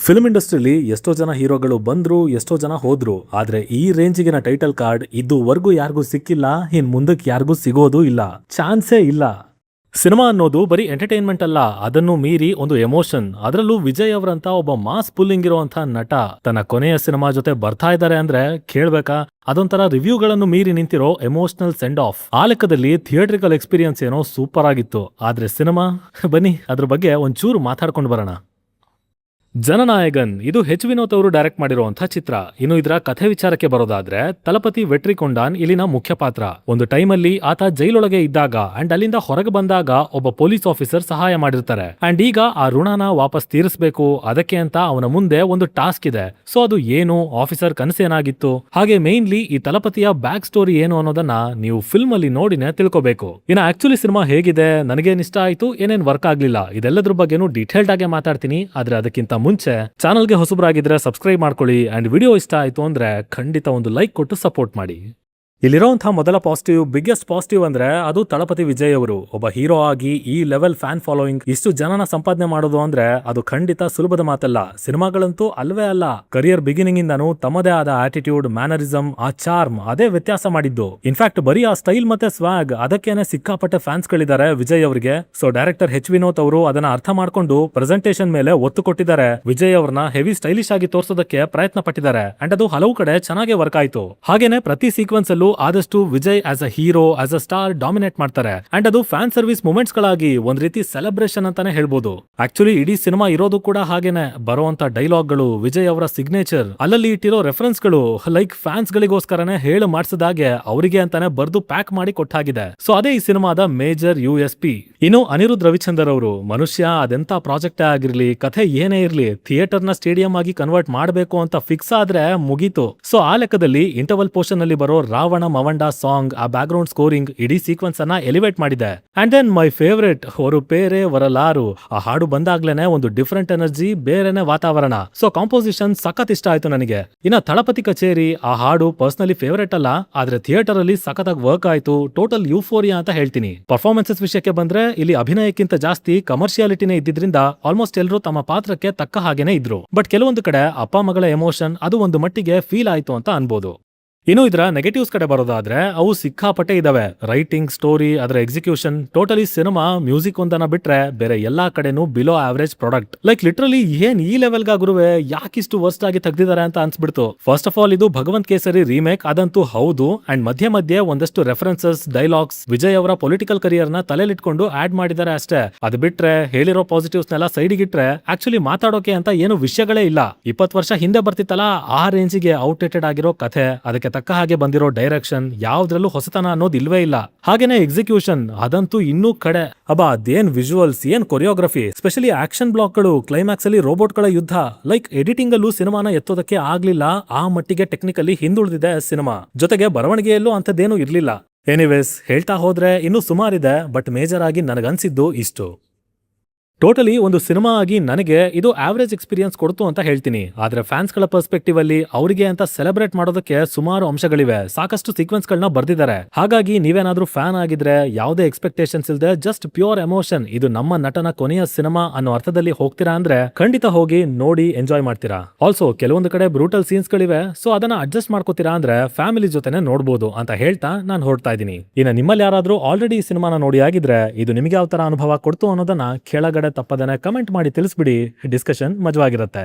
Film ಇಂಡಸ್ಟ್ರಿಲಿ ಎಷ್ಟೋ ಜನ ಹೀರೋಗಳು ಬಂದ್ರು, ಎಷ್ಟೋ ಜನ ಹೋದ್ರು. ಆದ್ರೆ ಈ ರೇಂಜಿಗಿನ ಟೈಟಲ್ ಕಾರ್ಡ್ ಇದುವರೆಗೂ ಯಾರಿಗೂ ಸಿಕ್ಕಿಲ್ಲ, ಇನ್ ಮುಂದಕ್ಕೆ ಯಾರಿಗೂ ಸಿಗೋದು ಇಲ್ಲ, ಚಾನ್ಸೇ ಇಲ್ಲ. ಸಿನಿಮಾ ಅನ್ನೋದು ಬರೀ ಎಂಟರ್ಟೈನ್ಮೆಂಟ್ ಅಲ್ಲ, ಅದನ್ನು ಮೀರಿ ಒಂದು ಎಮೋಷನ್. ಅದರಲ್ಲೂ ವಿಜಯ್ ಅವರಂತ ಒಬ್ಬ ಮಾಸ್ ಪುಲ್ಲಿಂಗ್ ಇರುವಂತ ನಟ ತನ್ನ ಕೊನೆಯ ಸಿನಿಮಾ ಜೊತೆ ಬರ್ತಾ ಇದ್ದಾರೆ ಅಂದ್ರೆ ಕೇಳ್ಬೇಕಾ? ಅದೊಂಥರ ರಿವ್ಯೂಗಳನ್ನು ಮೀರಿ ನಿಂತಿರೋ ಎಮೋಷನಲ್ ಸೆಂಡ್ ಆಫ್. ಆ ಲೆಕ್ಕದಲ್ಲಿ ಥಿಯೇಟ್ರಿಕಲ್ ಎಕ್ಸ್ಪೀರಿಯನ್ಸ್ ಏನೋ ಸೂಪರ್ ಆಗಿತ್ತು. ಆದ್ರೆ ಸಿನಿಮಾ ಬನ್ನಿ ಅದ್ರ ಬಗ್ಗೆ ಒಂಚೂರು ಮಾತಾಡ್ಕೊಂಡು ಬರೋಣ. ಜನನಾಯಗನ್ ಇದು ವಿನೋದ್ ಅವರು ಡೈರೆಕ್ಟ್ ಮಾಡಿರುವಂತಹ ಚಿತ್ರ. ಇನ್ನು ಇದರ ಕಥೆ ವಿಚಾರಕ್ಕೆ ಬರೋದಾದ್ರೆ, ತಲಪತಿ ವೆಟ್ರಿಕೊಂಡಾನ್ ಇಲ್ಲಿನ ಮುಖ್ಯ ಪಾತ್ರ. ಒಂದು ಟೈಮಲ್ಲಿ ಆತ ಜೈಲೊಳಗೆ ಇದ್ದಾಗ ಅಂಡ್ ಅಲ್ಲಿಂದ ಹೊರಗೆ ಬಂದಾಗ ಒಬ್ಬ ಪೊಲೀಸ್ ಆಫೀಸರ್ ಸಹಾಯ ಮಾಡಿರ್ತಾರೆ. ಅಂಡ್ ಈಗ ಆ ಋಣನ ವಾಪಸ್ ತೀರಿಸಬೇಕು, ಅದಕ್ಕೆ ಅಂತ ಅವನ ಮುಂದೆ ಒಂದು ಟಾಸ್ಕ್ ಇದೆ. ಸೊ ಅದು ಏನು, ಆಫೀಸರ್ ಕನಸೇನಾಗಿತ್ತು, ಹಾಗೆ ಮೇನ್ಲಿ ಈ ತಲಪತಿಯ ಬ್ಯಾಕ್ ಸ್ಟೋರಿ ಏನು ಅನ್ನೋದನ್ನ ನೀವು ಫಿಲ್ಮ್ ಅಲ್ಲಿ ನೋಡಿನೇ ತಿಳ್ಕೋಬೇಕು. ಇನ್ನು ಆಕ್ಚುಲಿ ಸಿನಿಮಾ ಹೇಗಿದೆ, ನನಗೇನ್ ಇಷ್ಟ ಆಯ್ತು, ಏನೇನ್ ವರ್ಕ್ ಆಗ್ಲಿಲ್ಲ, ಇದೆಲ್ಲದ್ರ ಬಗ್ಗೆನೂ ಡೀಟೇಲ್ಡ್ ಆಗಿ ಮಾತಾಡ್ತೀನಿ. ಆದ್ರೆ ಅದಕ್ಕಿಂತ ಮುಂಚೆ ಚಾನಲ್ಗೆ ಹೊಸಬರಾಗಿದ್ರೆ ಸಬ್ಸ್ಕ್ರೈಬ್ ಮಾಡ್ಕೊಳ್ಳಿ. ಅಂಡ್ ವಿಡಿಯೋ ಇಷ್ಟ ಆಯ್ತು ಅಂದ್ರೆ ಖಂಡಿತ ಒಂದು ಲೈಕ್ ಕೊಟ್ಟು ಸಪೋರ್ಟ್ ಮಾಡಿ. ಇಲ್ಲಿರೋಂತಹ ಮೊದಲ ಪಾಸಿಟಿವ್, ಬಿಗ್ಗೆಸ್ಟ್ ಪಾಸಿಟಿವ್ ಅಂದ್ರೆ ಅದು ತಳಪತಿ ವಿಜಯ್ ಅವರು. ಒಬ್ಬ ಹೀರೋ ಆಗಿ ಈ ಲೆವೆಲ್ ಫ್ಯಾನ್ ಫಾಲೋಯಿಂಗ್, ಇಷ್ಟು ಜನನ ಸಂಪಾದನೆ ಮಾಡೋದು ಅಂದ್ರೆ ಅದು ಖಂಡಿತ ಸುಲಭದ ಮಾತಲ್ಲ. ಸಿನಿಮಾಗಳಂತೂ ಅಲ್ವೇ ಅಲ್ಲ. ಕರಿಯರ್ ಬಿಗಿನಿಂಗ್ ಇಂದಾನು ತಮ್ಮದೇ ಆದ ಆಟಿಟ್ಯೂಡ್, ಮ್ಯಾನರಿಸಮ್, ಆ ಚಾರ್ಮ್ ಅದೇ ವ್ಯತ್ಯಾಸ ಮಾಡಿದ್ದು. ಇನ್ಫ್ಯಾಕ್ಟ್ ಬರೀ ಆ ಸ್ಟೈಲ್ ಮತ್ತೆ ಸ್ವಾಗ್ ಅದಕ್ಕೇನೆ ಸಿಕ್ಕಾಪಟ್ಟೆ ಫ್ಯಾನ್ಸ್ ಗಳಿದ್ದಾರೆ ವಿಜಯ್ ಅವರಿಗೆ. ಸೊ ಡೈರೆಕ್ಟರ್ ವಿನೋದ್ ಅವರು ಅದನ್ನ ಅರ್ಥ ಮಾಡ್ಕೊಂಡು ಪ್ರೆಸೆಂಟೇಷನ್ ಮೇಲೆ ಒತ್ತು ಕೊಟ್ಟಿದ್ದಾರೆ. ವಿಜಯ್ ಅವ್ರನ್ನ ಹೆವಿ ಸ್ಟೈಲಿಶ್ ಆಗಿ ತೋರ್ಸೋದಕ್ಕೆ ಪ್ರಯತ್ನ ಪಟ್ಟಿದ್ದಾರೆ. ಅಂಡ್ ಅದು ಹಲವು ಕಡೆ ಚೆನ್ನಾಗಿ ವರ್ಕ್ ಆಯ್ತು. ಹಾಗೇನೆ ಪ್ರತಿ ಸೀಕ್ವೆನ್ಸ್ ಅಲ್ಲೂ ಆದಷ್ಟು Vijay as a hero, as a star dominate ಮಾಡ್ತಾರೆ. ಅಂಡ್ ಅದು ಫ್ಯಾನ್ ಸರ್ವಿಸ್ ಮೂಮೆಂಟ್ಸ್ ಗಳಾಗಿ ಒಂದ್ ರೀತಿ ಸೆಲೆಬ್ರೇಷನ್ ಅಂತಾನೆ ಹೇಳ್ಬೋದು. ಆಕ್ಚುಲಿ ಇಡೀ ಸಿನಿಮಾ ಇರೋದು ಕೂಡ ಹಾಗೇನೆ. ಬರುವಂತ ಡೈಲಾಗ್ ಗಳು, ವಿಜಯ್ ಅವರ ಸಿಗ್ನೇಚರ್, ಅಲ್ಲಲ್ಲಿ ಇಟ್ಟಿರೋ ರೆಫರೆನ್ಸ್ ಗಳು ಲೈಕ್ ಫ್ಯಾನ್ಸ್ ಗಳಿಗೋಸ್ಕರನೇ ಹೇಳು ಮಾಡಿಸಿದಾಗೆ ಅವರಿಗೆ ಅಂತಾನೆ ಬರ್ದು ಪ್ಯಾಕ್ ಮಾಡಿ ಕೊಟ್ಟಾಗಿದೆ. ಸೊ ಅದೇ ಈ ಸಿನಿಮಾದ ಮೇಜರ್ USP. ಇನ್ನು ಅನಿರುದ್ಧ್ ರವಿಚಂದರ್ ಅವರು, ಮನುಷ್ಯ ಅದೆಂತ ಪ್ರಾಜೆಕ್ಟ್ ಆಗಿರ್ಲಿ, ಕಥೆ ಏನೇ ಇರ್ಲಿ, ಥಿಯೇಟರ್ ನ ಸ್ಟೇಡಿಯಂ ಆಗಿ ಕನ್ವರ್ಟ್ ಮಾಡಬೇಕು ಅಂತ ಫಿಕ್ಸ್ ಆದ್ರೆ ಮುಗೀತು. ಸೊ ಆ ಲೆಕ್ಕದಲ್ಲಿ ಇಂಟರ್ವಲ್ ಪೋರ್ಷನ್ ಅಲ್ಲಿ ಬರೋ ರಾವಣ ಮವಂಡ ಸಾಂಗ್, ಆ ಬ್ಯಾಕ್ ಗ್ರೌಂಡ್ ಸ್ಕೋರಿಂಗ್ ಇಡೀ ಸೀಕ್ವೆನ್ಸ್ ಅನ್ನ ಎಲಿವೇಟ್ ಮಾಡಿದೆ. ಅಂಡ್ ದೆನ್ ಮೈ ಫೇವರೇಟ್ ಅವರು ಪೇರೆ ವರಲಾರು, ಆ ಹಾಡು ಬಂದಾಗ್ಲೇನೆ ಒಂದು ಡಿಫರೆಂಟ್ ಎನರ್ಜಿ, ಬೇರೆನೆ ವಾತಾವರಣ. ಸೊ ಕಾಂಪೋಸಿಷನ್ ಸಖತ್ ಇಷ್ಟ ಆಯ್ತು ನನಗೆ. ಇನ್ನ ತಳಪತಿ ಕಚೇರಿ, ಆ ಹಾಡು ಪರ್ಸನಲಿ ಫೇವರೇಟ್ ಅಲ್ಲ, ಆದ್ರೆ ಥಿಯೇಟರ್ ಅಲ್ಲಿ ಸಖತ್ತಾಗಿ ವರ್ಕ್ ಆಯ್ತು. ಟೋಟಲ್ ಯೂಫೋರಿಯಾ ಅಂತ ಹೇಳ್ತೀನಿ. ಪರ್ಫಾರ್ಮೆನ್ಸಸ್ ವಿಷಯಕ್ಕೆ ಬಂದ್ರೆ ಇಲ್ಲಿ ಅಭಿನಯಕ್ಕಿಂತ ಜಾಸ್ತಿ ಕಮರ್ಷಿಯಾಲಿಟಿನೇ ಇದ್ದಿದ್ರಿಂದ ಆಲ್ಮೋಸ್ಟ್ ಎಲ್ಲರೂ ತಮ್ಮ ಪಾತ್ರಕ್ಕೆ ತಕ್ಕ ಹಾಗೇನೆ ಇದ್ರು. ಬಟ್ ಕೆಲವೊಂದು ಕಡೆ ಅಪ್ಪ ಮಗಳ ಎಮೋಷನ್ ಅದು ಒಂದು ಮಟ್ಟಿಗೆ ಫೀಲ್ ಆಯ್ತು ಅಂತ ಅನ್ಬೋದು. ಇನ್ನು ಇದರ ನೆಗೆಟಿವ್ಸ್ ಕಡೆ ಬರೋದಾದ್ರೆ ಅವು ಸಿಕ್ಕಾಪಟ್ಟೆ ಇದಾವೆ. ರೈಟಿಂಗ್, ಸ್ಟೋರಿ, ಅದರ ಎಕ್ಸಿಕ್ಯೂಷನ್, ಟೋಟಲಿ ಸಿನಿಮಾ ಮ್ಯೂಸಿಕ್ ಒಂದನ್ನ ಬಿಟ್ರೆ ಬೇರೆ ಎಲ್ಲಾ ಕಡೆನೂ below average product. Like literally ಏನ್ ಈ ಲೆವೆಲ್ ಗಾಗುರುವೆ ಯಾಕಿಷ್ಟು ವರ್ಸ್ಟ್ ಆಗಿ ತೆಗ್ದಿದ್ದಾರೆ ಅಂತ ಅನ್ಸ್ಬಿಡ್ತು. ಫಸ್ಟ್ ಆಫ್ ಆಲ್ ಇದು ಭಗವಂತ್ ಕೇಸರಿ ರೀಮೇಕ್, ಅದಂತೂ ಹೌದು. ಅಂಡ್ ಮಧ್ಯೆ ಮಧ್ಯೆ ಒಂದಷ್ಟು ರೆಫರೆನ್ಸಸ್, ಡೈಲಾಗ್ಸ್ ವಿಜಯ್ ಅವರ ಪೊಲಿಟಿಕಲ್ ಕರಿಯರ್ ನ ತಲೆಲಿಟ್ಕೊಂಡು ಆಡ್ ಮಾಡಿದ್ದಾರೆ ಅಷ್ಟೇ. ಅದು ಬಿಟ್ರೆ ಹೇಳಿರೋ ಪಾಸಿಟಿವ್ಸ್ ನೆಲ್ಲ ಸೈಡ್ ಗಿಟ್ರೆ ಆಕ್ಚುಲಿ ಮಾತಾಡೋಕೆ ಅಂತ ಏನು ವಿಷಯಗಳೇ ಇಲ್ಲ. 20 ವರ್ಷ ಹಿಂದೆ ಬರ್ತಿತ್ತಲ್ಲ ಆ ರೇಂಜಿಗೆ ಔಟ್ಡೇಟೆಡ್ ಆಗಿರೋ ಕಥೆ, ಅದಕ್ಕೆ ತಕ್ಕ ಹಾಗೆ ಬಂದಿರೋ ಡೈರೆಕ್ಷನ್, ಯಾವ್ದ್ರಲ್ಲೂ ಹೊಸತನ ಅನ್ನೋದು ಇಲ್ವೇ ಇಲ್ಲ. ಹಾಗೇನೆ ಎಕ್ಸಿಕ್ಯೂಷನ್ ಅದಂತೂ ಇನ್ನೂ ಕಡೆ. ಅದೇನ್ ವಿಜುವಲ್ಸ್, ಏನ್ ಕೊರಿಯೋಗ್ರಫಿ, ಸ್ಪೆಷಲಿ ಆಕ್ಷನ್ ಬ್ಲಾಕ್ ಗಳು, ಕ್ಲೈಮ್ಯಾಕ್ಸ್ ಅಲ್ಲಿ ರೋಬೋಟ್ ಗಳ ಯುದ್ಧ, ಲೈಕ್ ಎಡಿಟಿಂಗ್ ಅಲ್ಲೂ ಸಿನಿಮಾನ ಎತ್ತೋದಕ್ಕೆ ಆಗ್ಲಿಲ್ಲ. ಆ ಮಟ್ಟಿಗೆ ಟೆಕ್ನಿಕಲಿ ಹಿಂದುಳಿದಿದೆ ಸಿನಿಮಾ. ಜೊತೆಗೆ ಬರವಣಿಗೆಯಲ್ಲೂ ಅಂತದ್ದೇನು ಇರ್ಲಿಲ್ಲ. ಎನಿವೇಸ್ ಹೇಳ್ತಾ ಹೋದ್ರೆ ಇನ್ನೂ ಸುಮಾರಿದೆ, ಬಟ್ ಮೇಜರ್ ಆಗಿ ನನಗನ್ಸಿದ್ದು ಇಷ್ಟು. ಟೋಟಲಿ ಒಂದು ಸಿನಿಮಾ ಆಗಿ ನನಗೆ ಇದು ಆವರೇಜ್ ಎಕ್ಸ್ಪೀರಿಯನ್ಸ್ ಕೊಡ್ತು ಅಂತ ಹೇಳ್ತೀನಿ. ಆದ್ರೆ ಫ್ಯಾನ್ಸ್ ಗಳ ಪರ್ಸ್ಪೆಕ್ಟಿವ್ ಅಲ್ಲಿ ಅವರಿಗೆ ಅಂತ ಸೆಲೆಬ್ರೇಟ್ ಮಾಡೋದಕ್ಕೆ ಸುಮಾರು ಅಂಶಗಳಿವೆ, ಸಾಕಷ್ಟು ಸೀಕ್ವೆನ್ಸ್ ಗಳನ್ನ ಬರ್ದಿದ್ದಾರೆ. ಹಾಗಾಗಿ ನೀವೇನಾದ್ರೂ ಫ್ಯಾನ್ ಆಗಿದ್ರೆ ಯಾವುದೇ ಎಕ್ಸ್ಪೆಕ್ಟೇಷನ್ಸ್ ಇಲ್ಲದೆ ಜಸ್ಟ್ ಪ್ಯೂರ್ ಎಮೋಷನ್, ಇದು ನಮ್ಮ ನಟನ ಕೊನೆಯ ಸಿನಿಮಾ ಅನ್ನೋ ಅರ್ಥದಲ್ಲಿ ಹೋಗ್ತೀರಾ ಅಂದ್ರೆ ಖಂಡಿತ ಹೋಗಿ ನೋಡಿ ಎಂಜಾಯ್ ಮಾಡ್ತೀರಾ. ಆಲ್ಸೋ ಕೆಲವೊಂದು ಕಡೆ ಬ್ರೂಟಲ್ ಸೀನ್ಸ್ ಗಳಿವೆ, ಸೊ ಅದನ್ನ ಅಡ್ಜಸ್ಟ್ ಮಾಡ್ಕೋತೀರಾ ಅಂದ್ರೆ ಫ್ಯಾಮಿಲಿ ಜೊತೆನೆ ನೋಡಬಹುದು ಅಂತ ಹೇಳ್ತಾ ನಾನು ಹೊರಡ್ತಾ ಇದೀನಿ. ಇನ್ನು ನಿಮ್ಮಲ್ಲಿ ಯಾರಾದ್ರೂ ಆಲ್ರೆಡಿ ಈ ಸಿನಿಮಾನ ನೋಡಿ ಆಗಿದ್ರೆ ಇದು ನಿಮಗೆ ಯಾವ ತರ ಅನುಭವ ಕೊಡ್ತು ಅನ್ನೋದನ್ನ ಕೆಳಗಡೆ ತಪ್ಪದನೆ ಕಮೆಂಟ್ ಮಾಡಿ ತಿಳಿಸ್ಬಿಡಿ. ಡಿಸ್ಕಷನ್ ಮಜವಾಗಿರುತ್ತೆ.